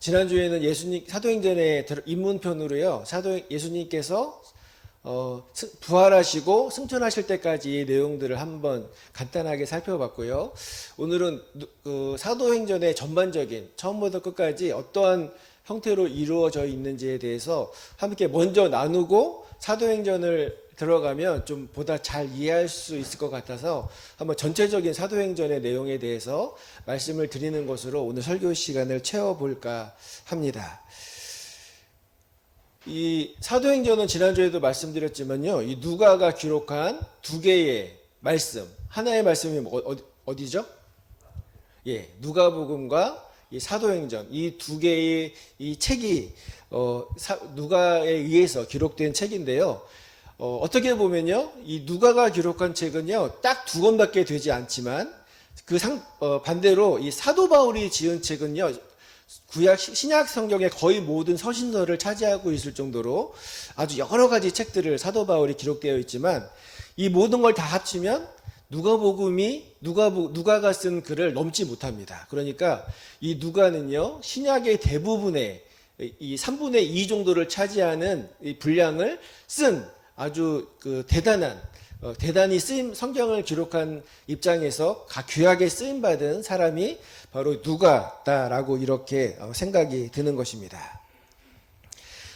지난주에는 예수님 사도행전의 입문편으로요. 예수님께서 부활하시고 승천하실 때까지 내용들을 한번 간단하게 살펴봤고요. 오늘은 그 사도행전의 전반적인 처음부터 끝까지 어떠한 형태로 이루어져 있는지에 대해서 함께 먼저 나누고 사도행전을 들어가면 좀 보다 잘 이해할 수 있을 것 같아서 한번 전체적인 사도행전의 내용에 대해서 말씀을 드리는 것으로 오늘 설교 시간을 채워볼까 합니다. 이 사도행전은 지난주에도 말씀드렸지만요, 이 누가가 기록한 두 개의 말씀, 하나의 말씀이 어디죠? 예, 누가복음과 이 사도행전, 이 두 개의 이 책이 누가에 의해서 기록된 책인데요. 어떻게 보면요, 이 누가가 기록한 책은요, 딱 두 권밖에 되지 않지만 반대로 이 사도 바울이 지은 책은요, 구약 신약 성경의 거의 모든 서신서를 차지하고 있을 정도로 아주 여러 가지 책들을 사도 바울이 기록되어 있지만 이 모든 걸 다 합치면 누가가 쓴 글을 넘지 못합니다. 그러니까 이 누가는요, 신약의 대부분의 이 3분의 2 정도를 차지하는 이 분량을 쓴 아주 대단히 성경을 기록한 입장에서 귀하게 쓰임 받은 사람이 바로 누가다라고 이렇게 생각이 드는 것입니다.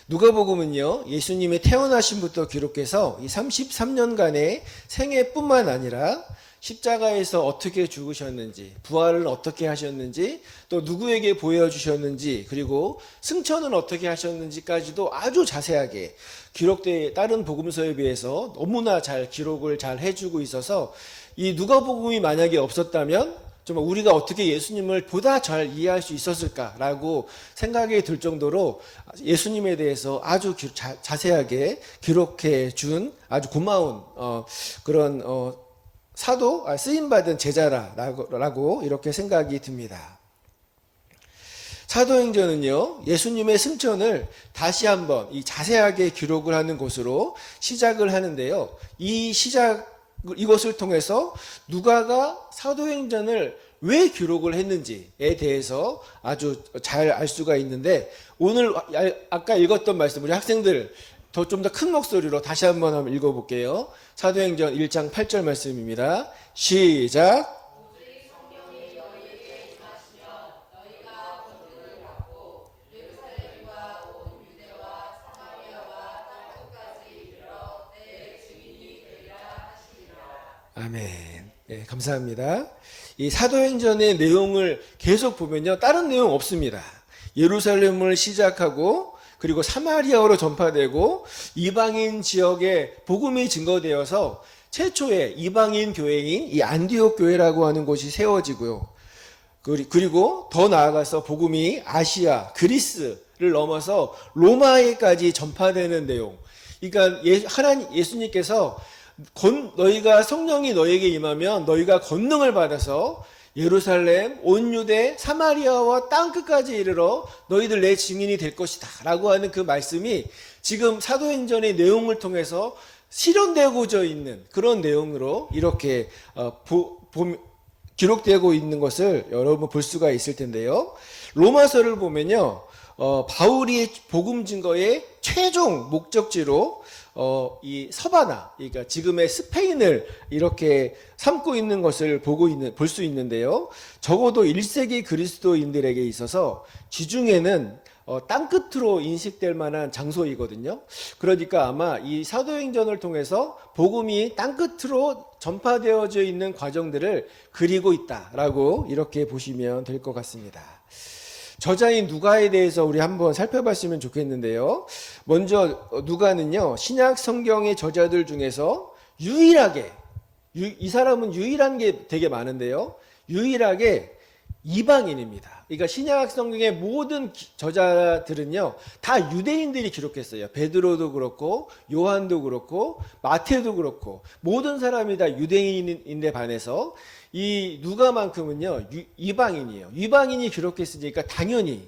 누가복음은요, 예수님의 태어나심부터 기록해서 이 33년간의 생애뿐만 아니라 십자가에서 어떻게 죽으셨는지, 부활을 어떻게 하셨는지, 또 누구에게 보여주셨는지, 그리고 승천은 어떻게 하셨는지까지도 아주 자세하게 기록된 다른 복음서에 비해서 너무나 잘 기록을 잘 해주고 있어서 이 누가복음이 만약에 없었다면 정말 우리가 어떻게 예수님을 보다 잘 이해할 수 있었을까라고 생각이 들 정도로 예수님에 대해서 아주 자세하게 기록해 준 아주 고마운 그런 쓰임받은 제자라고 이렇게 생각이 듭니다. 사도행전은요, 예수님의 승천을 다시 한번 자세하게 기록을 하는 곳으로 시작을 하는데요. 이것을 통해서 누가가 사도행전을 왜 기록을 했는지에 대해서 아주 잘 알 수가 있는데, 오늘 아까 읽었던 말씀, 우리 학생들 좀 더 큰 목소리로 다시 한번 읽어볼게요. 사도행전 1장 8절 말씀입니다. 시작. 아멘. 네, 감사합니다. 이 사도행전의 내용을 계속 보면요, 다른 내용 없습니다. 예루살렘을 시작하고 그리고 사마리아로 전파되고 이방인 지역에 복음이 증거되어서 최초의 이방인 교회인 이 안디옥 교회라고 하는 곳이 세워지고요. 그리고 더 나아가서 복음이 아시아, 그리스를 넘어서 로마에까지 전파되는 내용. 그러니까 예수님께서 너희가 성령이 너에게 임하면 너희가 권능을 받아서 예루살렘, 온 유대, 사마리아와 땅끝까지 이르러 너희들 내 증인이 될 것이다 라고 하는 그 말씀이 지금 사도행전의 내용을 통해서 실현되고자 있는 그런 내용으로 이렇게 기록되고 있는 것을 여러분 볼 수가 있을 텐데요. 로마서를 보면요, 바울이 복음 증거의 최종 목적지로 이 서바나, 그러니까 지금의 스페인을 이렇게 삼고 있는 것을 볼 수 있는데요. 적어도 1세기 그리스도인들에게 있어서 지중해는 땅끝으로 인식될 만한 장소이거든요. 그러니까 아마 이 사도행전을 통해서 복음이 땅끝으로 전파되어져 있는 과정들을 그리고 있다라고 이렇게 보시면 될 것 같습니다. 저자인 누가에 대해서 우리 한번 살펴봤으면 좋겠는데요. 먼저 누가는요, 신약 성경의 저자들 중에서 유일하게, 이 사람은 유일한 게 되게 많은데요, 유일하게 이방인입니다. 그러니까 신약 성경의 모든 저자들은요, 다 유대인들이 기록했어요. 베드로도 그렇고 요한도 그렇고 마태도 그렇고 모든 사람이 다 유대인인데 반해서 이 누가만큼은요, 이방인이에요. 이방인이 기록했으니까 당연히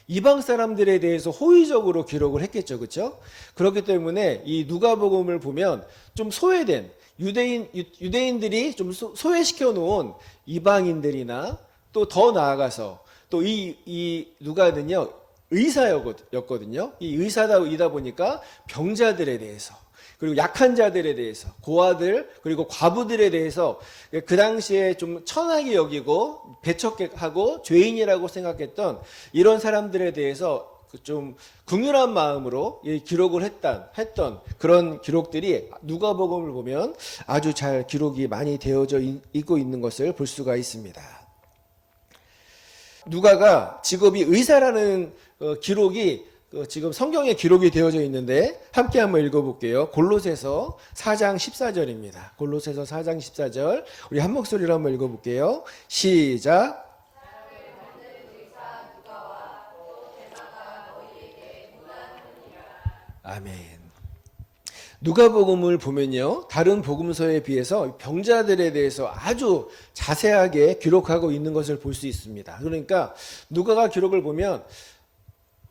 이방 사람들에 대해서 호의적으로 기록을 했겠죠. 그렇죠? 그렇기 때문에 이 누가복음을 보면 좀 소외된 유대인들이 좀 소외시켜 놓은 이방인들이나 또 더 나아가서 또 이 누가는요, 의사였거든요. 이 의사이다 보니까 병자들에 대해서, 그리고 약한 자들에 대해서, 고아들 그리고 과부들에 대해서 그 당시에 좀 천하게 여기고 배척하고 죄인이라고 생각했던 이런 사람들에 대해서 좀 긍휼한 마음으로 기록을 했던 그런 기록들이 누가복음을 보면 아주 잘 기록이 많이 되어져 있고 있는 것을 볼 수가 있습니다. 누가가 직업이 의사라는 기록이 지금 성경에 기록이 되어져 있는데 함께 한번 읽어볼게요. 골로새서 4장 14절입니다. 골로새서 4장 14절 우리 한 목소리로 한번 읽어볼게요. 시작. 아멘. 누가복음을 보면요, 다른 복음서에 비해서 병자들에 대해서 아주 자세하게 기록하고 있는 것을 볼 수 있습니다. 그러니까 누가가 기록을 보면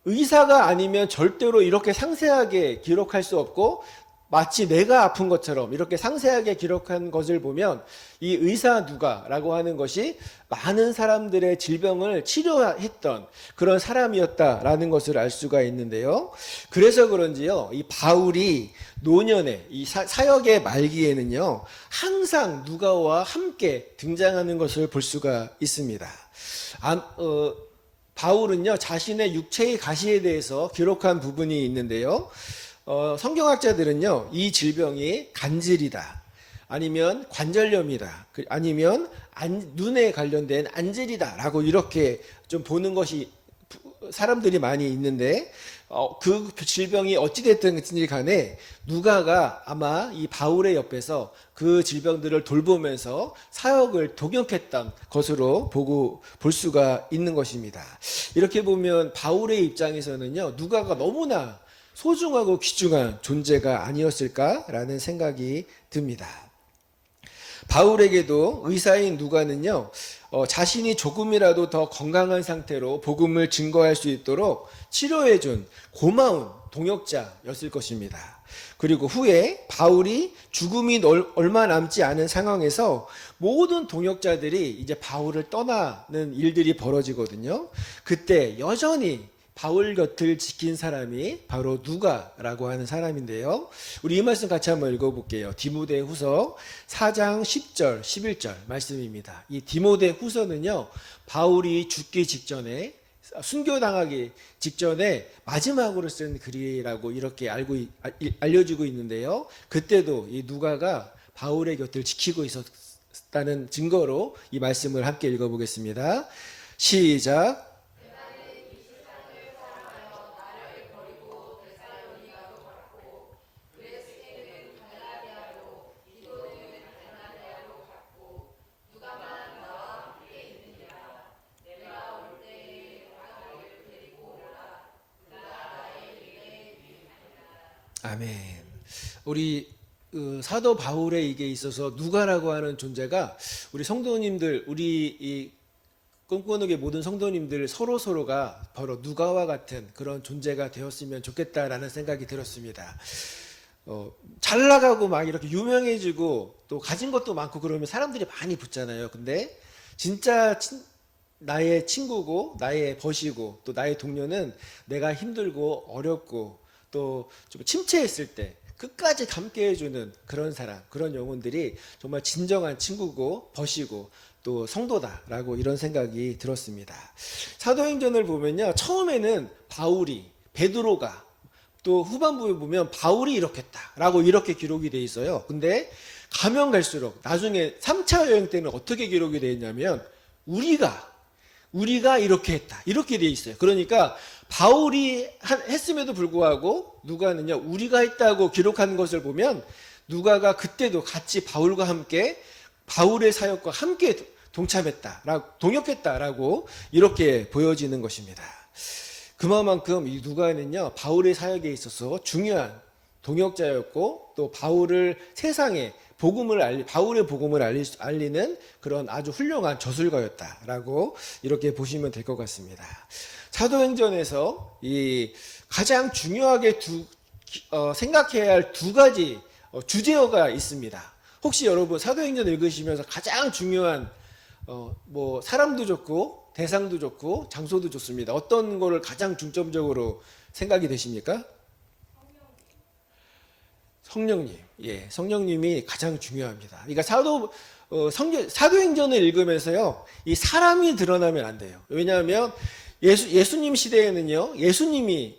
의사가 아니면 절대로 이렇게 상세하게 기록할 수 없고 마치 내가 아픈 것처럼 이렇게 상세하게 기록한 것을 보면 이 의사 누가라고 하는 것이 많은 사람들의 질병을 치료했던 그런 사람이었다라는 것을 알 수가 있는데요. 그래서 그런지요, 이 바울이 노년의 이 사역의 말기에는요, 항상 누가와 함께 등장하는 것을 볼 수가 있습니다. 바울은요, 자신의 육체의 가시에 대해서 기록한 부분이 있는데요. 성경학자들은요, 이 질병이 간질이다, 아니면 관절염이다, 아니면 눈에 관련된 안질이다 라고 이렇게 좀 보는 것이 사람들이 많이 있는데, 그 질병이 어찌됐든지 간에 누가가 아마 이 바울의 옆에서 그 질병들을 돌보면서 사역을 동역했던 것으로 볼 수가 있는 것입니다. 이렇게 보면 바울의 입장에서는요, 누가가 너무나 소중하고 귀중한 존재가 아니었을까라는 생각이 듭니다. 바울에게도 의사인 누가는요, 자신이 조금이라도 더 건강한 상태로 복음을 증거할 수 있도록 치료해준 고마운 동역자였을 것입니다. 그리고 후에 바울이 죽음이 얼마 남지 않은 상황에서 모든 동역자들이 이제 바울을 떠나는 일들이 벌어지거든요. 그때 여전히 바울 곁을 지킨 사람이 바로 누가라고 하는 사람인데요. 우리 이 말씀 같이 한번 읽어볼게요. 디모데후서 4장 10절 11절 말씀입니다. 이 디모데후서는요, 바울이 죽기 직전에, 순교당하기 직전에 마지막으로 쓴 글이라고 이렇게 알려지고 있는데요. 그때도 이 누가가 바울의 곁을 지키고 있었다는 증거로 이 말씀을 함께 읽어보겠습니다. 시작. 아멘. 우리 사도 바울에게 있어서 누가라고 하는 존재가 우리 성도님들, 우리 이 꿈꾸는 모든 성도님들 서로가 바로 누가와 같은 그런 존재가 되었으면 좋겠다라는 생각이 들었습니다. 잘 나가고 막 이렇게 유명해지고 또 가진 것도 많고 그러면 사람들이 많이 붙잖아요. 근데 진짜 나의 친구고 나의 벗이고 또 나의 동료는 내가 힘들고 어렵고 또 좀 침체했을 때 끝까지 함께 해주는 그런 사람, 그런 영혼들이 정말 진정한 친구고 벗이고 또 성도다라고 이런 생각이 들었습니다. 사도행전을 보면요, 처음에는 바울이, 베드로가, 또 후반부에 보면 바울이 이렇게 했다라고 이렇게 기록이 돼 있어요. 근데 가면 갈수록 나중에 3차 여행 때는 어떻게 기록이 되어 있냐면 우리가 이렇게 했다, 이렇게 돼 있어요. 그러니까 바울이 했음에도 불구하고 누가는요, 우리가 했다고 기록한 것을 보면 누가가 그때도 같이 바울과 함께 바울의 사역과 함께 동역했다라고 이렇게 보여지는 것입니다. 그만큼 이 누가는요, 바울의 사역에 있어서 중요한 동역자였고 또 바울을 세상에 바울의 복음을 알리는 그런 아주 훌륭한 저술가였다라고 이렇게 보시면 될 것 같습니다. 사도행전에서 이 가장 중요하게 생각해야 할 두 가지 주제어가 있습니다. 혹시 여러분 사도행전 읽으시면서 가장 중요한 뭐 사람도 좋고 대상도 좋고 장소도 좋습니다. 어떤 거를 가장 중점적으로 생각이 되십니까? 성령님. 예, 성령님이 가장 중요합니다. 그러니까 사도행전을 읽으면서요, 이 사람이 드러나면 안 돼요. 왜냐하면 예수님 시대에는요, 예수님이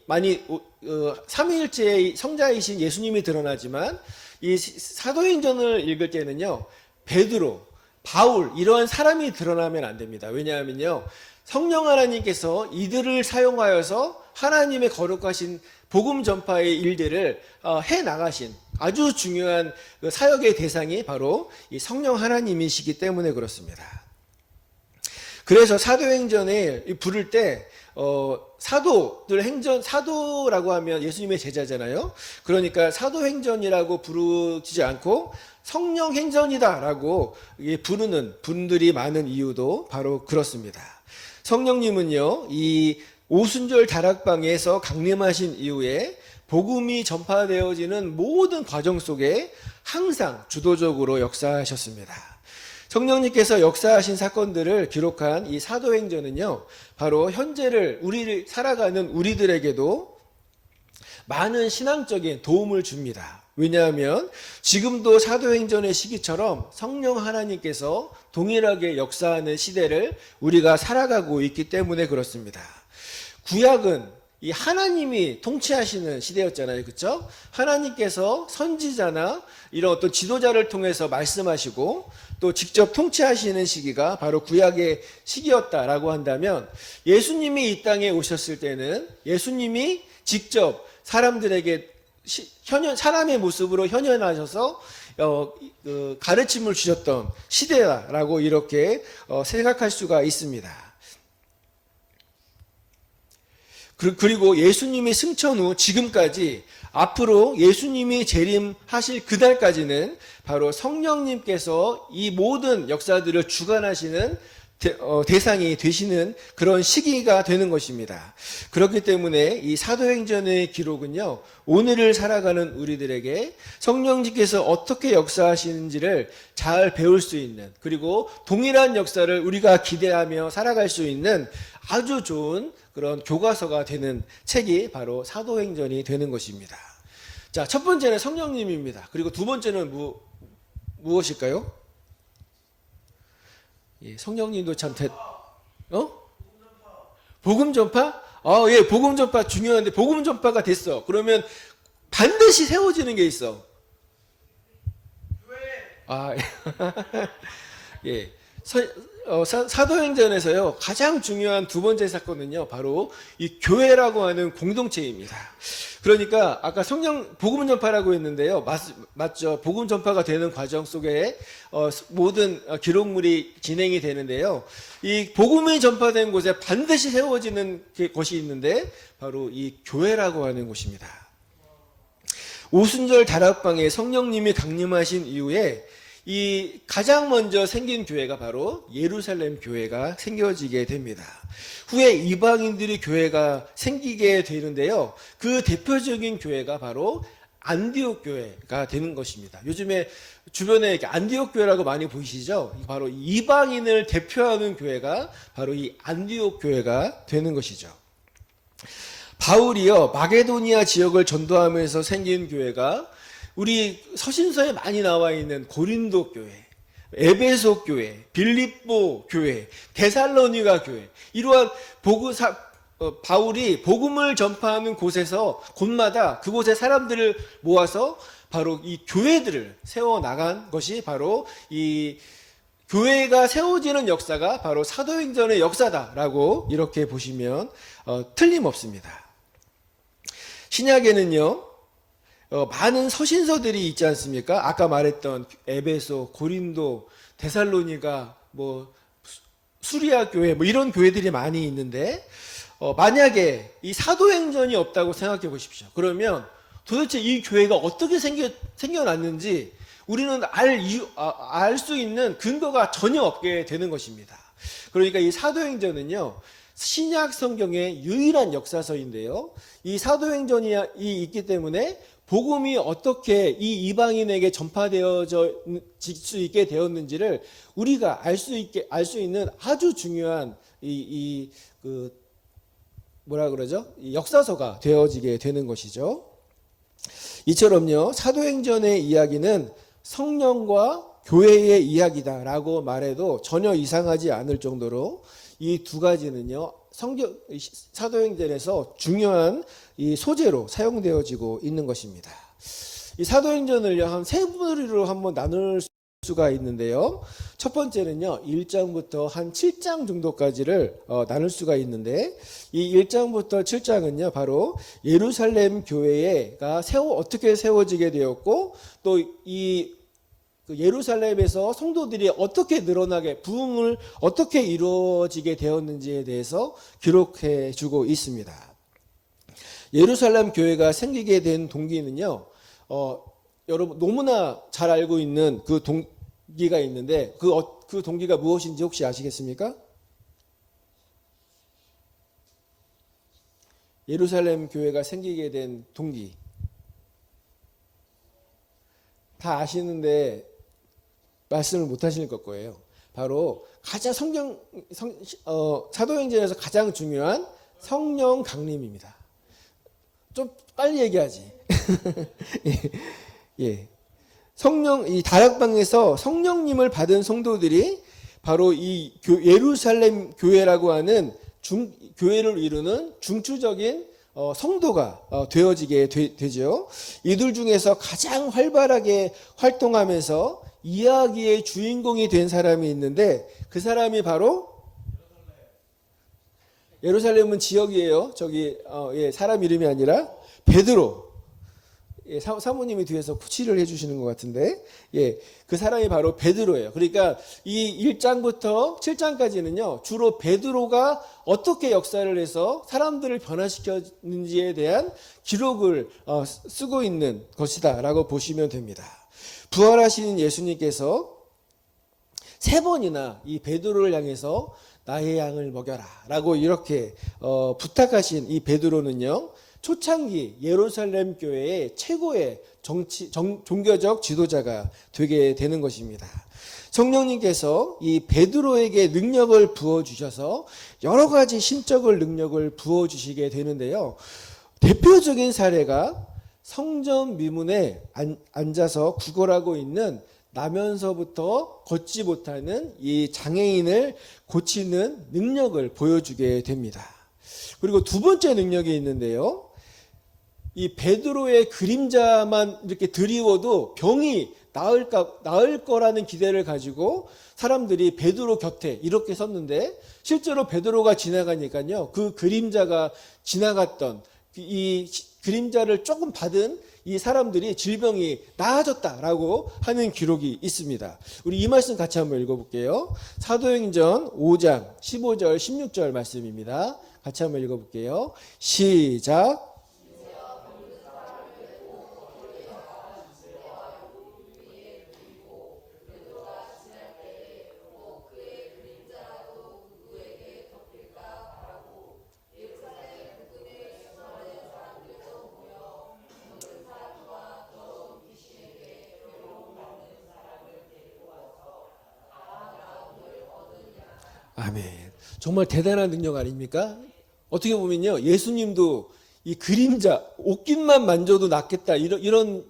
삼위일체의 성자이신 예수님이 드러나지만 이 사도행전을 읽을 때는요, 베드로, 바울 이러한 사람이 드러나면 안 됩니다. 왜냐하면요, 성령 하나님께서 이들을 사용하여서 하나님의 거룩하신 복음 전파의 일들을 해 나가신 아주 중요한 사역의 대상이 바로 이 성령 하나님이시기 때문에 그렇습니다. 그래서 사도행전에 부를 때 사도라고 하면 예수님의 제자잖아요. 그러니까 사도행전이라고 부르지 않고 성령행전이다라고 부르는 분들이 많은 이유도 바로 그렇습니다. 성령님은요, 이 오순절 다락방에서 강림하신 이후에 복음이 전파되어지는 모든 과정 속에 항상 주도적으로 역사하셨습니다. 성령님께서 역사하신 사건들을 기록한 이 사도행전은요, 바로 현재를 우리를 살아가는 우리들에게도 많은 신앙적인 도움을 줍니다. 왜냐하면 지금도 사도행전의 시기처럼 성령 하나님께서 동일하게 역사하는 시대를 우리가 살아가고 있기 때문에 그렇습니다. 구약은 이 하나님이 통치하시는 시대였잖아요. 그렇죠? 하나님께서 선지자나 이런 어떤 지도자를 통해서 말씀하시고 또 직접 통치하시는 시기가 바로 구약의 시기였다라고 한다면, 예수님이 이 땅에 오셨을 때는 예수님이 직접 사람들에게 사람의 모습으로 현현하셔서 가르침을 주셨던 시대라고 이렇게 생각할 수가 있습니다. 그리고 예수님이 승천 후 지금까지 앞으로 예수님이 재림하실 그날까지는 바로 성령님께서 이 모든 역사들을 주관하시는 대상이 되시는 그런 시기가 되는 것입니다. 그렇기 때문에 이 사도행전의 기록은요, 오늘을 살아가는 우리들에게 성령님께서 어떻게 역사하시는지를 잘 배울 수 있는, 그리고 동일한 역사를 우리가 기대하며 살아갈 수 있는 아주 좋은 그런 교과서가 되는 책이 바로 사도행전이 되는 것입니다. 자, 첫 번째는 성령님입니다. 그리고 두 번째는 무엇일까요? 예, 성령님도 참 복음 전파? 예, 복음 전파 중요한데 복음 전파가 됐어. 그러면 반드시 세워지는 게 있어. 예. 사도행전에서요, 가장 중요한 두 번째 사건은요, 바로 이 교회라고 하는 공동체입니다. 그러니까 아까 복음 전파라고 했는데요, 맞죠? 복음 전파가 되는 과정 속에 모든 기록물이 진행이 되는데요, 이 복음이 전파된 곳에 반드시 세워지는 것이 있는데 바로 이 교회라고 하는 곳입니다. 오순절 다락방에 성령님이 강림하신 이후에 이 가장 먼저 생긴 교회가 바로 예루살렘 교회가 생겨지게 됩니다. 후에 이방인들의 교회가 생기게 되는데요, 그 대표적인 교회가 바로 안디옥 교회가 되는 것입니다. 요즘에 주변에 이렇게 안디옥 교회라고 많이 보이시죠? 바로 이방인을 대표하는 교회가 바로 이 안디옥 교회가 되는 것이죠. 바울이요, 마게도니아 지역을 전도하면서 생긴 교회가 우리 서신서에 많이 나와 있는 고린도 교회, 에베소 교회, 빌립보 교회, 데살로니가 교회, 이러한 바울이 복음을 전파하는 곳마다 그곳에 사람들을 모아서 바로 이 교회들을 세워 나간 것이 바로 이 교회가 세워지는 역사가 바로 사도행전의 역사다라고 이렇게 보시면 틀림없습니다. 신약에는요, 많은 서신서들이 있지 않습니까? 아까 말했던 에베소, 고린도, 데살로니가, 수리아 교회, 이런 교회들이 많이 있는데, 만약에 이 사도행전이 없다고 생각해 보십시오. 그러면 도대체 이 교회가 어떻게 생겨났는지 우리는 알 수 있는 근거가 전혀 없게 되는 것입니다. 그러니까 이 사도행전은요, 신약 성경의 유일한 역사서인데요, 이 사도행전이 있기 때문에 복음이 어떻게 이 이방인에게 전파되어질 수 있게 되었는지를 우리가 알 수 있는 아주 중요한 그 뭐라 그러죠? 이 역사서가 되어지게 되는 것이죠. 이처럼요, 사도행전의 이야기는 성령과 교회의 이야기다라고 말해도 전혀 이상하지 않을 정도로 이 두 가지는요, 사도행전에서 중요한 이 소재로 사용되어지고 있는 것입니다. 이 사도행전을요, 한 세 부류로 한번 나눌 수가 있는데요. 첫 번째는요, 1장부터 한 7장 정도까지를 나눌 수가 있는데, 이 1장부터 7장은요, 바로 예루살렘 교회가 어떻게 세워지게 되었고, 또 그 예루살렘에서 성도들이 어떻게 늘어나게, 부흥을 어떻게 이루어지게 되었는지에 대해서 기록해 주고 있습니다. 예루살렘 교회가 생기게 된 동기는요, 여러분 너무나 잘 알고 있는 그 동기가 있는데, 그 동기가 무엇인지 혹시 아시겠습니까? 예루살렘 교회가 생기게 된 동기. 다 아시는데 말씀을 못 하실 것 거예요. 바로 가장 사도행전에서 가장 중요한 성령 강림입니다. 좀 빨리 얘기하지. 예. 이 다락방에서 성령님을 받은 성도들이 바로 이 예루살렘 교회라고 하는 교회를 이루는 중추적인 성도가 되어지게 되죠. 이들 중에서 가장 활발하게 활동하면서 이야기의 주인공이 된 사람이 있는데, 그 사람이 바로 예루살렘은 지역이에요. 저기 사람 이름이 아니라 베드로. 사모님이 뒤에서 쿠치를 해주시는 것 같은데, 그 사람이 바로 베드로예요. 그러니까 이 1장부터 7장까지는요, 주로 베드로가 어떻게 역사를 해서 사람들을 변화시켰는지에 대한 기록을 쓰고 있는 것이다라고 보시면 됩니다. 부활하신 예수님께서 3번이나 이 베드로를 향해서 나의 양을 먹여라 라고 이렇게 부탁하신 이 베드로는요, 초창기 예루살렘 교회의 최고의 종교적 지도자가 되게 되는 것입니다. 성령님께서 이 베드로에게 능력을 부어주셔서 여러 가지 신적을 능력을 부어주시게 되는데요. 대표적인 사례가 성전 미문에 앉아서 구걸하고 있는 나면서부터 걷지 못하는 이 장애인을 고치는 능력을 보여주게 됩니다. 그리고 두 번째 능력이 있는데요. 이 베드로의 그림자만 이렇게 드리워도 병이 나을 거라는 기대를 가지고 사람들이 베드로 곁에 이렇게 섰는데, 실제로 베드로가 지나가니까요, 그 그림자가 지나갔던 이 그림자를 조금 받은 이 사람들이 질병이 나아졌다라고 하는 기록이 있습니다. 우리 이 말씀 같이 한번 읽어볼게요. 사도행전 5장 15절 16절 말씀입니다. 같이 한번 읽어볼게요. 시작. 아멘. 정말 대단한 능력 아닙니까? 어떻게 보면요, 예수님도 이 그림자, 옷깃만 만져도 낫겠다, 이런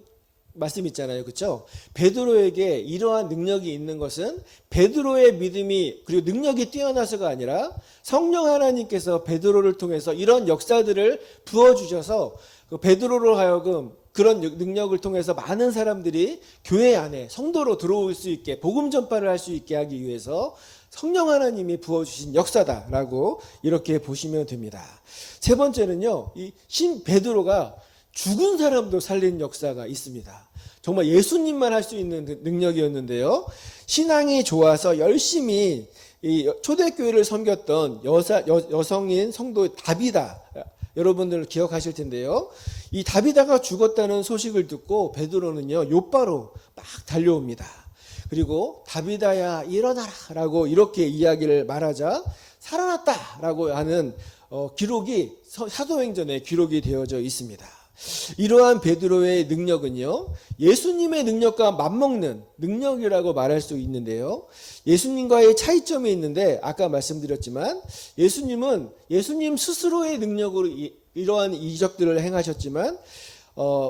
말씀 있잖아요. 그렇죠? 베드로에게 이러한 능력이 있는 것은 베드로의 믿음이 그리고 능력이 뛰어나서가 아니라 성령 하나님께서 베드로를 통해서 이런 역사들을 부어주셔서 베드로로 하여금 그런 능력을 통해서 많은 사람들이 교회 안에 성도로 들어올 수 있게, 복음 전파를 할 수 있게 하기 위해서 성령 하나님이 부어주신 역사다라고 이렇게 보시면 됩니다. 세 번째는요, 이 신 베드로가 죽은 사람도 살린 역사가 있습니다. 정말 예수님만 할 수 있는 능력이었는데요. 신앙이 좋아서 열심히 이 초대교회를 섬겼던 여성인 성도 다비다, 여러분들 기억하실 텐데요. 이 다비다가 죽었다는 소식을 듣고 베드로는요, 욥바로 막 달려옵니다. 그리고 다비다야 일어나라 라고 이렇게 이야기를 말하자 살아났다 라고 하는 기록이 사도행전에 기록이 되어져 있습니다. 이러한 베드로의 능력은요, 예수님의 능력과 맞먹는 능력이라고 말할 수 있는데요. 예수님과의 차이점이 있는데 아까 말씀드렸지만 예수님은 예수님 스스로의 능력으로 이러한 이적들을 행하셨지만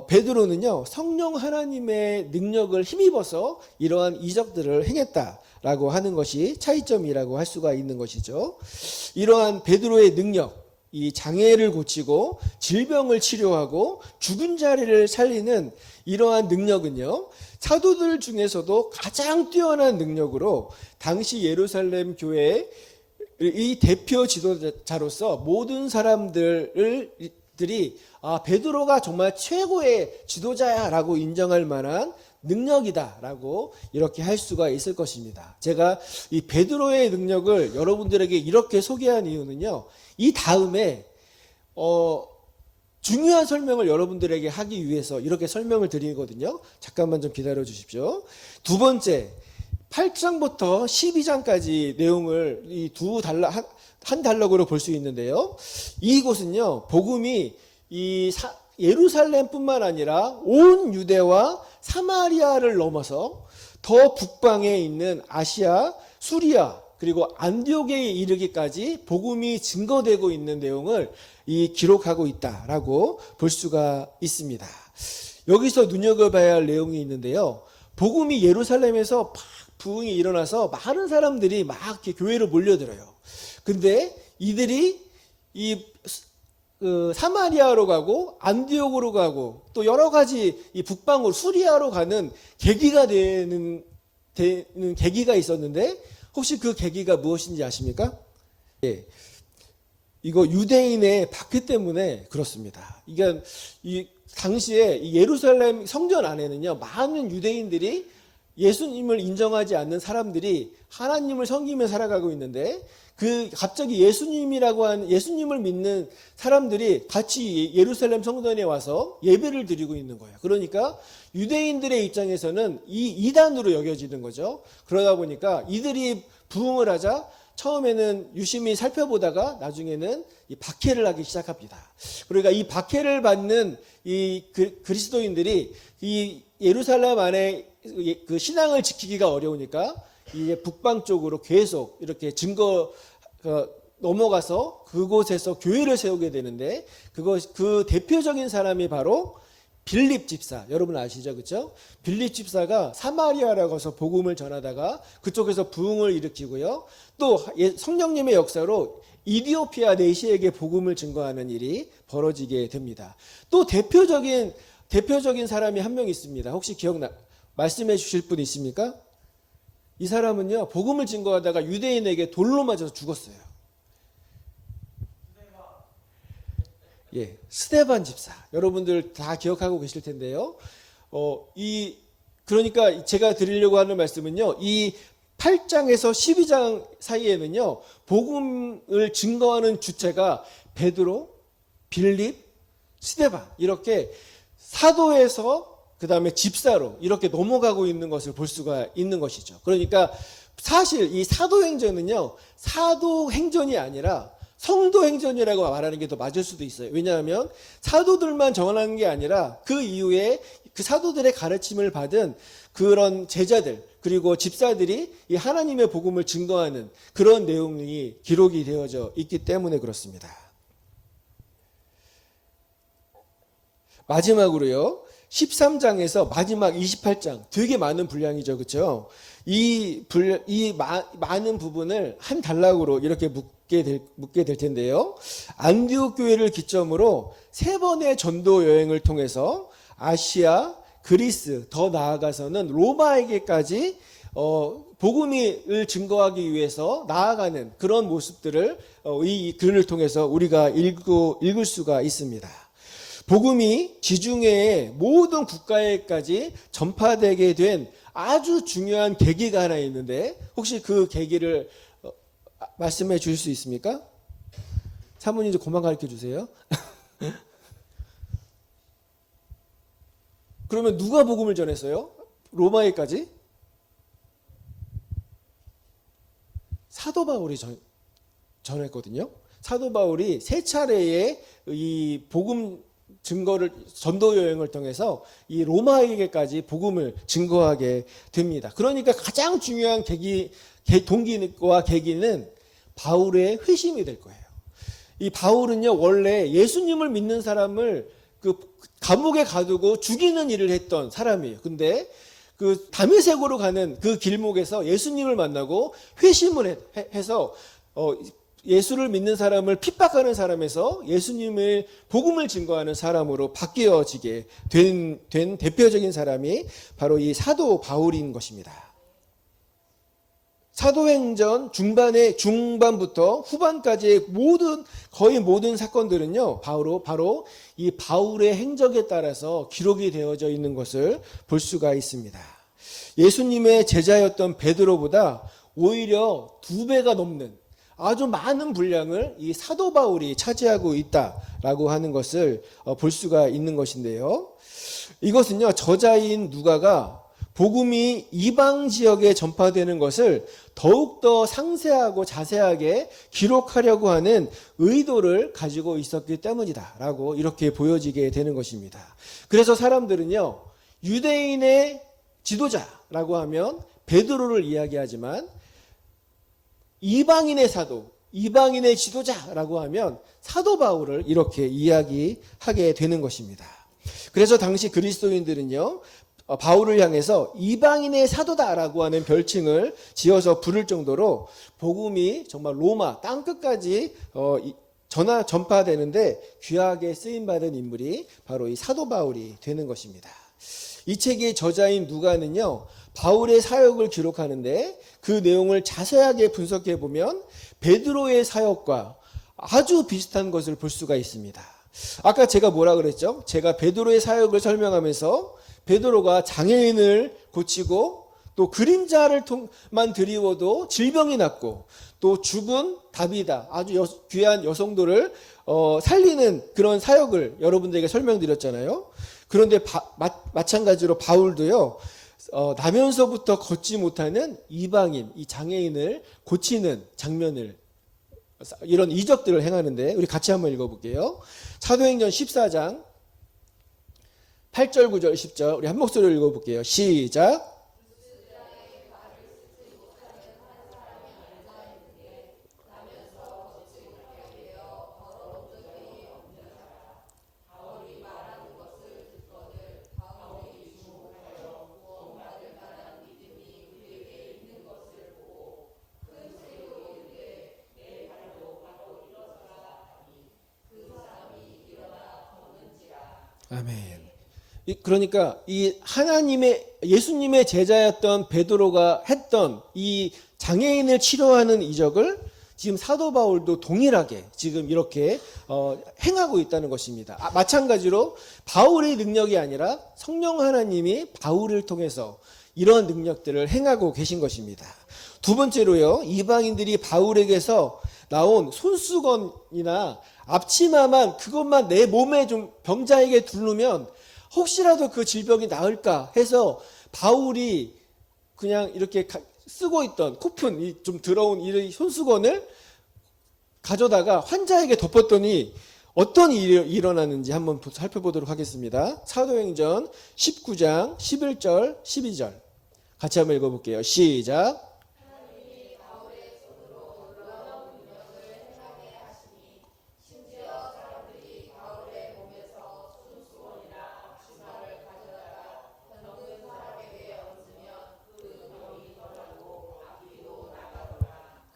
베드로는요, 성령 하나님의 능력을 힘입어서 이러한 이적들을 행했다라고 하는 것이 차이점이라고 할 수가 있는 것이죠. 이러한 베드로의 능력, 이 장애를 고치고 질병을 치료하고 죽은 자리를 살리는 이러한 능력은요, 사도들 중에서도 가장 뛰어난 능력으로 당시 예루살렘 교회의 이 대표 지도자로서 모든 사람들이 베드로가 정말 최고의 지도자야라고 인정할 만한 능력이다라고 이렇게 할 수가 있을 것입니다. 제가 이 베드로의 능력을 여러분들에게 이렇게 소개한 이유는요, 이 다음에 중요한 설명을 여러분들에게 하기 위해서 이렇게 설명을 드리거든요. 잠깐만 좀 기다려 주십시오. 두 번째, 8장부터 12장까지 내용을 이 한 달락으로 볼 수 있는데요. 이곳은요, 복음이 예루살렘뿐만 아니라 온 유대와 사마리아를 넘어서 더 북방에 있는 아시아, 수리아, 그리고 안디옥에 이르기까지 복음이 증거되고 있는 내용을 기록하고 있다라고 볼 수가 있습니다. 여기서 눈여겨봐야 할 내용이 있는데요. 복음이 예루살렘에서 막 부흥이 일어나서 많은 사람들이 막 이렇게 교회로 몰려들어요. 근데 이들이 사마리아로 가고 안디옥으로 가고 또 여러 가지 이 북방으로 수리아로 가는 계기가 되는 계기가 있었는데 혹시 그 계기가 무엇인지 아십니까? 예. 이거 유대인의 박해 때문에 그렇습니다. 이게 당시에 이 예루살렘 성전 안에는요, 많은 유대인들이 예수님을 인정하지 않는 사람들이 하나님을 섬기며 살아가고 있는데 갑자기 예수님을 믿는 사람들이 같이 예루살렘 성전에 와서 예배를 드리고 있는 거예요. 그러니까 유대인들의 입장에서는 이 이단으로 여겨지는 거죠. 그러다 보니까 이들이 부흥을 하자 처음에는 유심히 살펴보다가 나중에는 이 박해를 하기 시작합니다. 그러니까 이 박해를 받는 이 그리스도인들이 이 예루살렘 안에 그 신앙을 지키기가 어려우니까 이제 북방 쪽으로 계속 이렇게 넘어가서 그곳에서 교회를 세우게 되는데 그 대표적인 사람이 바로 빌립 집사, 여러분 아시죠? 그렇죠? 빌립 집사가 사마리아라고 해서 복음을 전하다가 그쪽에서 부흥을 일으키고요. 또 성령님의 역사로 이디오피아 내시에게 복음을 증거하는 일이 벌어지게 됩니다. 또 대표적인 사람이 한 명 있습니다. 혹시 말씀해 주실 분 있습니까? 이 사람은요, 복음을 증거하다가 유대인에게 돌로 맞아서 죽었어요. 예, 스데반 집사. 여러분들 다 기억하고 계실 텐데요. 그러니까 제가 드리려고 하는 말씀은요, 이 8장에서 12장 사이에는요, 복음을 증거하는 주체가 베드로, 빌립, 스데반, 이렇게 사도에서 그 다음에 집사로 이렇게 넘어가고 있는 것을 볼 수가 있는 것이죠. 그러니까 사실 이 사도행전은요, 사도행전이 아니라 성도행전이라고 말하는 게 더 맞을 수도 있어요. 왜냐하면 사도들만 전하는 게 아니라 그 이후에 그 사도들의 가르침을 받은 그런 제자들 그리고 집사들이 이 하나님의 복음을 증거하는 그런 내용이 기록이 되어져 있기 때문에 그렇습니다. 마지막으로요, 13장에서 마지막 28장 되게 많은 분량이죠, 그렇죠? 많은 부분을 한 단락으로 이렇게 묻게 될 텐데요. 안디옥 교회를 기점으로 3번의 전도 여행을 통해서 아시아, 그리스, 더 나아가서는 로마에게까지 복음을 증거하기 위해서 나아가는 그런 모습들을 이 글을 통해서 우리가 읽을 수가 있습니다. 복음이 지중해의 모든 국가에까지 전파되게 된 아주 중요한 계기가 하나 있는데 혹시 그 계기를 말씀해 주실 수 있습니까? 사모님 이제 그만 가르쳐 주세요. 그러면 누가 복음을 전했어요? 로마에까지? 사도 바울이 전했거든요. 사도 바울이 3차례의 이 복음 증거를 전도 여행을 통해서 이 로마에게까지 복음을 증거하게 됩니다. 그러니까 가장 중요한 동기와 계기는 바울의 회심이 될 거예요. 이 바울은요, 원래 예수님을 믿는 사람을 그 감옥에 가두고 죽이는 일을 했던 사람이에요. 근데 그 다메섹으로 가는 그 길목에서 예수님을 만나고 회심을 해서 예수를 믿는 사람을 핍박하는 사람에서 예수님의 복음을 증거하는 사람으로 바뀌어지게 된 대표적인 사람이 바로 이 사도 바울인 것입니다. 사도행전 중반부터 후반까지의 거의 모든 사건들은요, 바로 이 바울의 행적에 따라서 기록이 되어져 있는 것을 볼 수가 있습니다. 예수님의 제자였던 베드로보다 오히려 2배가 넘는 아주 많은 분량을 이 사도 바울이 차지하고 있다라고 하는 것을 볼 수가 있는 것인데요. 이것은요, 저자인 누가가 복음이 이방 지역에 전파되는 것을 더욱더 상세하고 자세하게 기록하려고 하는 의도를 가지고 있었기 때문이다라고 이렇게 보여지게 되는 것입니다. 그래서 사람들은요, 유대인의 지도자라고 하면 베드로를 이야기하지만 이방인의 사도, 이방인의 지도자라고 하면 사도 바울을 이렇게 이야기하게 되는 것입니다. 그래서 당시 그리스도인들은요, 바울을 향해서 이방인의 사도다라고 하는 별칭을 지어서 부를 정도로 복음이 정말 로마 땅끝까지 전파되는데 귀하게 쓰임받은 인물이 바로 이 사도 바울이 되는 것입니다. 이 책의 저자인 누가는요, 바울의 사역을 기록하는데 그 내용을 자세하게 분석해 보면 베드로의 사역과 아주 비슷한 것을 볼 수가 있습니다. 아까 제가 뭐라 그랬죠? 제가 베드로의 사역을 설명하면서 베드로가 장애인을 고치고 또 그림자를만 드리워도 질병이 낫고 또 죽은 다비다, 아주 귀한 여성들을 살리는 그런 사역을 여러분들에게 설명드렸잖아요. 그런데 마찬가지로 바울도요, 나면서부터 걷지 못하는 이방인, 이 장애인을 고치는 장면을, 이런 이적들을 행하는데 우리 같이 한번 읽어볼게요. 사도행전 14장 8절, 9절, 10절 우리 한 목소리로 읽어볼게요. 시작. 아멘. 그러니까 이 예수님의 제자였던 베드로가 했던 이 장애인을 치료하는 이적을 지금 사도 바울도 동일하게 지금 이렇게 행하고 있다는 것입니다. 마찬가지로 바울의 능력이 아니라 성령 하나님이 바울을 통해서 이런 능력들을 행하고 계신 것입니다. 두 번째로요, 이방인들이 바울에게서 나온 손수건이나 앞치마만, 그것만 내 몸에 좀 병자에게 두르면 혹시라도 그 질병이 나을까 해서 바울이 그냥 이렇게 쓰고 있던 코푼, 좀 더러운 이 손수건을 가져다가 환자에게 덮었더니 어떤 일이 일어나는지 한번 살펴보도록 하겠습니다. 사도행전 19장 11절 12절 같이 한번 읽어볼게요. 시작.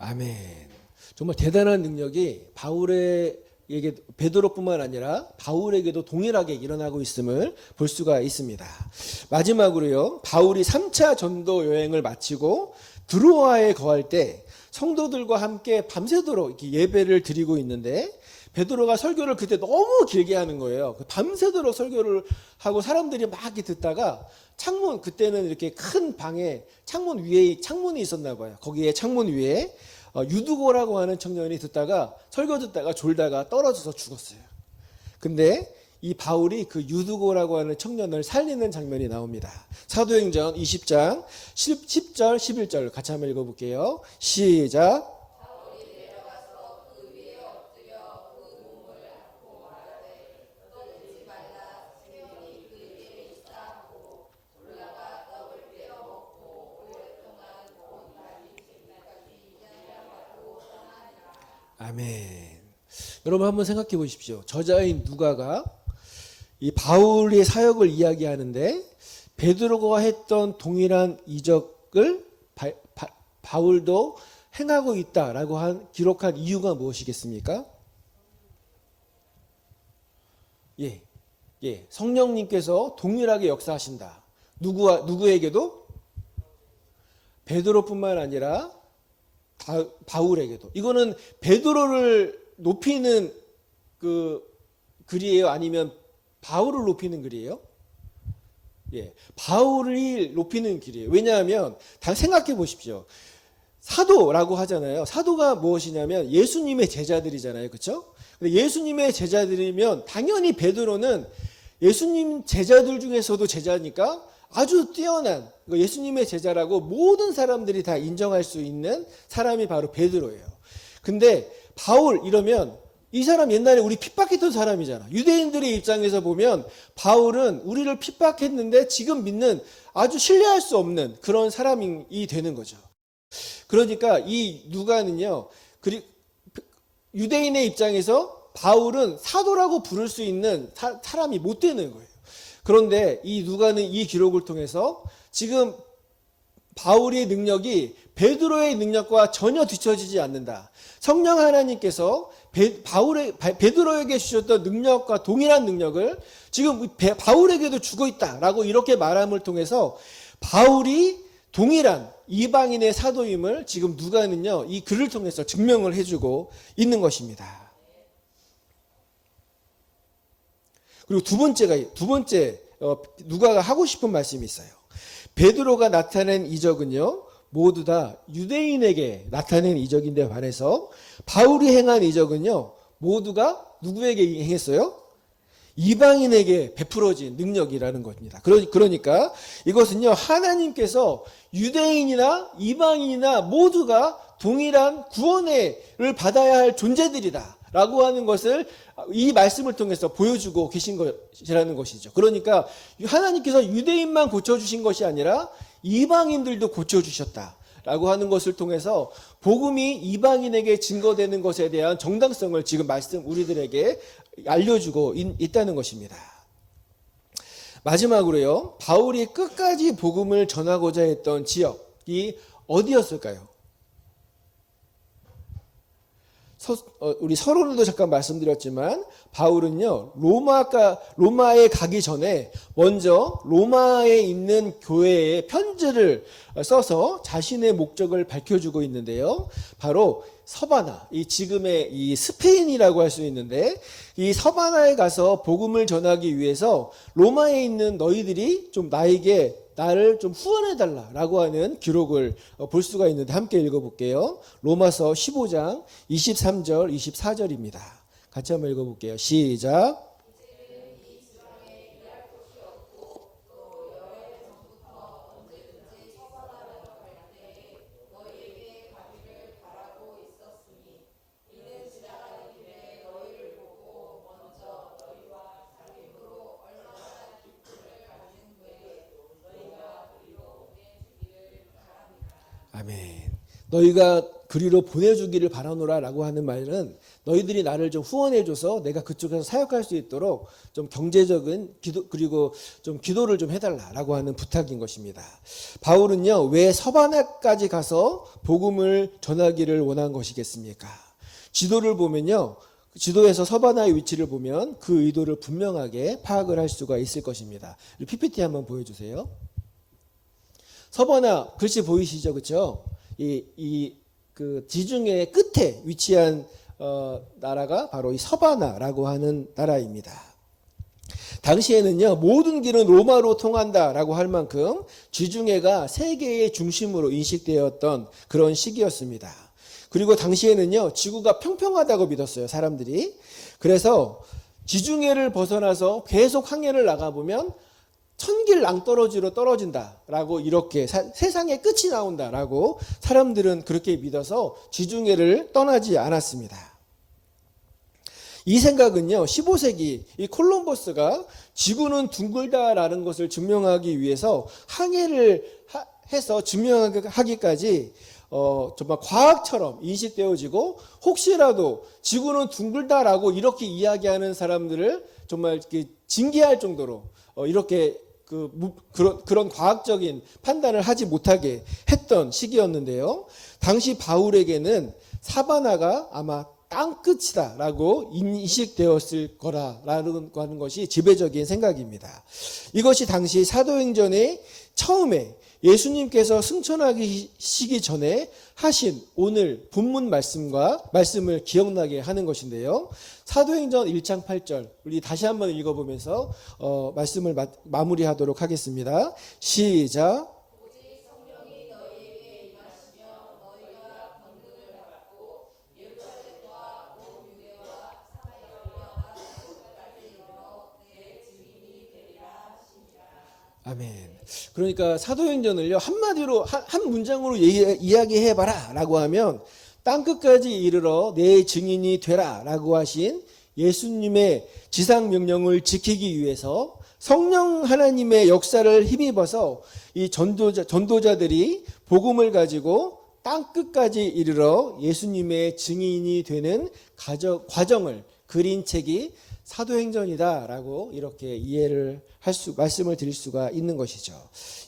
아멘. 정말 대단한 능력이 바울에게, 베드로뿐만 아니라 바울에게도 동일하게 일어나고 있음을 볼 수가 있습니다. 마지막으로요, 바울이 3차 전도 여행을 마치고 드로아에 거할 때 성도들과 함께 밤새도록 이렇게 예배를 드리고 있는데 베드로가 설교를 그때 너무 길게 하는 거예요. 밤새도록 설교를 하고 사람들이 막 이렇게 듣다가 그때는 이렇게 큰 방에 창문 위에 창문이 있었나 봐요. 거기에 창문 위에 유두고라고 하는 청년이 설교 듣다가 졸다가 떨어져서 죽었어요. 근데 이 바울이 그 유두고라고 하는 청년을 살리는 장면이 나옵니다. 사도행전 20장 10절 11절 같이 한번 읽어볼게요. 시작. 아멘. 여러분 한번 생각해 보십시오. 저자인 누가가 이 바울의 사역을 이야기하는데 베드로가 했던 동일한 이적을 바울도 행하고 있다라고 기록한 이유가 무엇이겠습니까? 성령님께서 동일하게 역사하신다. 누구에게도? 베드로뿐만 아니라 바울에게도. 이거는 베드로를 높이는 그 글이에요? 아니면 바울을 높이는 글이에요? 바울이 높이는 글이에요. 왜냐하면 다 생각해 보십시오. 사도라고 하잖아요. 사도가 무엇이냐면 예수님의 제자들이잖아요. 그렇죠? 근데 예수님의 제자들이면 당연히 베드로는 예수님 제자들 중에서도 제자니까 아주 뛰어난 예수님의 제자라고 모든 사람들이 다 인정할 수 있는 사람이 바로 베드로예요. 근데 바울 이러면 이 사람 옛날에 우리 핍박했던 사람이잖아. 유대인들의 입장에서 보면 바울은 우리를 핍박했는데 지금 믿는 아주 신뢰할 수 없는 그런 사람이 되는 거죠. 그러니까 이 누가는요, 유대인의 입장에서 바울은 사도라고 부를 수 있는 사람이 못 되는 거예요. 그런데 이 누가는 이 기록을 통해서 지금 바울의 능력이 베드로의 능력과 전혀 뒤처지지 않는다. 성령 하나님께서 베드로에게 주셨던 능력과 동일한 능력을 지금 바울에게도 주고 있다라고 이렇게 말함을 통해서 바울이 동일한 이방인의 사도임을 지금 누가는요, 이 글을 통해서 증명을 해주고 있는 것입니다. 그리고 두 번째 누가가 하고 싶은 말씀이 있어요. 베드로가 나타낸 이적은요, 모두 다 유대인에게 나타낸 이적인데 반해서 바울이 행한 이적은요, 모두가 누구에게 행했어요? 이방인에게 베풀어진 능력이라는 겁니다. 그러니까 이것은요, 하나님께서 유대인이나 이방인이나 모두가 동일한 구원을 받아야 할 존재들이다 라고 하는 것을 이 말씀을 통해서 보여주고 계신 것이라는 것이죠. 그러니까 하나님께서 유대인만 고쳐주신 것이 아니라 이방인들도 고쳐주셨다 라고 하는 것을 통해서 복음이 이방인에게 증거되는 것에 대한 정당성을 지금 우리들에게 알려주고 있다는 것입니다. 마지막으로요, 바울이 끝까지 복음을 전하고자 했던 지역이 어디였을까요? 우리 서론도 잠깐 말씀드렸지만 바울은요, 로마에 가기 전에 먼저 로마에 있는 교회에 편지를 써서 자신의 목적을 밝혀주고 있는데요. 바로 서바나, 지금의 이 스페인이라고 할 수 있는데 이 서바나에 가서 복음을 전하기 위해서 로마에 있는 너희들이 좀 나를 좀 후원해달라라고 하는 기록을 볼 수가 있는데 함께 읽어볼게요. 로마서 15장 23절 24절입니다. 같이 한번 읽어볼게요. 시작. 아멘. 너희가 그리로 보내주기를 바라노라 라고 하는 말은 너희들이 나를 좀 후원해줘서 내가 그쪽에서 사역할 수 있도록 좀 경제적인 그리고 좀 기도를 좀 해달라라고 하는 부탁인 것입니다. 바울은요, 왜 서바나까지 가서 복음을 전하기를 원한 것이겠습니까? 지도를 보면요, 지도에서 서바나의 위치를 보면 그 의도를 분명하게 파악을 할 수가 있을 것입니다. PPT 한번 보여주세요. 서바나 글씨 보이시죠, 그렇죠? 그 지중해 끝에 위치한 나라가 바로 이 서바나라고 하는 나라입니다. 당시에는요, 모든 길은 로마로 통한다라고 할 만큼 지중해가 세계의 중심으로 인식되었던 그런 시기였습니다. 그리고 당시에는요, 지구가 평평하다고 믿었어요, 사람들이. 그래서 지중해를 벗어나서 계속 항해를 나가보면 천길 낭떠러지로 떨어진다라고 이렇게 세상의 끝이 나온다라고 사람들은 그렇게 믿어서 지중해를 떠나지 않았습니다. 이 생각은요, 15세기 이 콜럼버스가 지구는 둥글다라는 것을 증명하기 위해서 항해를 해서 증명하기까지 정말 과학처럼 인식되어지고 혹시라도 지구는 둥글다라고 이렇게 이야기하는 사람들을 정말 이렇게 징계할 정도로 이렇게 그런 과학적인 판단을 하지 못하게 했던 시기였는데요. 당시 바울에게는 사바나가 아마 땅끝이다라고 인식되었을 거라라는 것이 지배적인 생각입니다. 이것이 당시 사도행전의 처음에 예수님께서 승천하시기 전에 하신 오늘 본문 말씀을 기억나게 하는 것인데요. 사도행전 1장 8절 우리 다시 한번 읽어보면서 말씀을 마무리하도록 하겠습니다. 시작. 아멘. 그러니까 사도행전을요 한마디로 한 문장으로 이야기해봐라 라고 하면 땅끝까지 이르러 내 증인이 되라 라고 하신 예수님의 지상명령을 지키기 위해서 성령 하나님의 역사를 힘입어서 이 전도자들이 복음을 가지고 땅끝까지 이르러 예수님의 증인이 되는 과정을 그린 책이 사도행전이다라고 이렇게 말씀을 드릴 수가 있는 것이죠.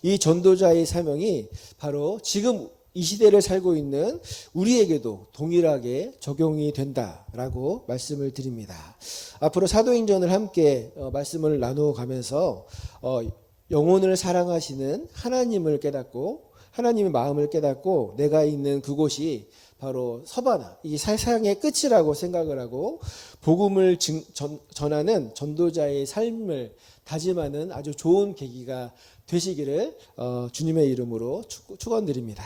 이 전도자의 사명이 바로 지금 이 시대를 살고 있는 우리에게도 동일하게 적용이 된다라고 말씀을 드립니다. 앞으로 사도행전을 함께 말씀을 나누어 가면서 영혼을 사랑하시는 하나님을 깨닫고 하나님의 마음을 깨닫고 내가 있는 그곳이 바로 서바나 이 세상의 끝이라고 생각을 하고 복음을 전하는 전도자의 삶을 다짐하는 아주 좋은 계기가 되시기를 주님의 이름으로 축원드립니다.